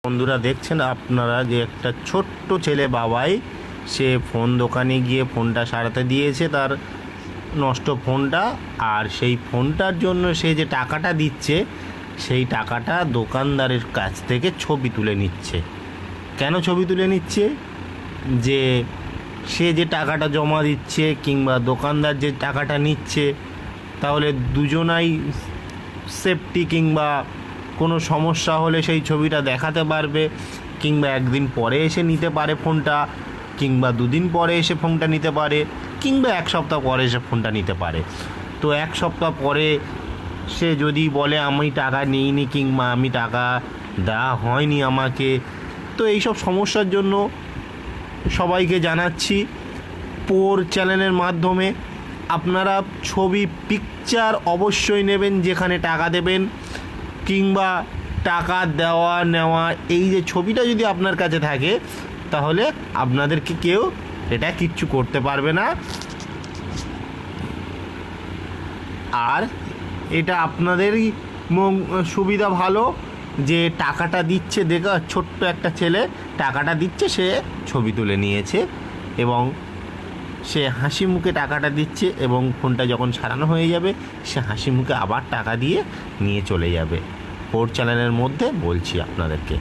বন্ধুরা দেখছেন আপনারা যে একটা ছোট্ট ছেলে বাবাই সে ফোন দোকানে গিয়ে ফোনটা সারাতে দিয়েছে তার নষ্ট ফোনটা। আর সেই ফোনটার জন্য সে যে টাকাটা দিচ্ছে সেই টাকাটা দোকানদারের কাছ থেকে ছবি তুলে নিচ্ছে। কেন ছবি তুলে নিচ্ছে? যে সে যে টাকাটা জমা দিচ্ছে কিংবা দোকানদার যে টাকাটা নিচ্ছে, তাহলে দুজনাই সেফটি কিংবা কোনো সমস্যা হলে সেই ছবিটা দেখাতে পারবে, কিংবা একদিন পরে এসে নিতে পারে ফোনটা, কিংবা দুদিন পরে এসে ফোনটা নিতে পারে, কিংবা এক সপ্তাহ পরে এসে ফোনটা নিতে পারে। তো এক সপ্তাহ পরে সে যদি বলে আমি টাকা নিইনি কিংবা আমি টাকা দেওয়া হয়নি আমাকে, তো এইসব সমস্যার জন্য সবাইকে জানাচ্ছি পোর চ্যানেলের মাধ্যমে আপনারা ছবি পিকচার অবশ্যই নেবেন যেখানে টাকা দেবেন, কিংবা টাকা দেওয়া নেওয়া এই যে ছবিটা যদি আপনার কাছে থাকে তাহলে আপনাদেরকে কেউ এটা কিচ্ছু করতে পারবে না। আর এটা আপনাদেরই সুবিধা ভালো যে টাকাটা দিচ্ছে, দেখা ছোট্ট একটা ছেলে টাকাটা দিচ্ছে, সে ছবি তুলে নিয়েছে এবং সে হাসি মুখে টাকাটা দিচ্ছে এবং ফোনটা যখন সারানো হয়ে যাবে সে হাসি মুখে আবার টাকা দিয়ে নিয়ে চলে যাবে। পোর চ্যানেলের মধ্যে বলছি আপনাদেরকে।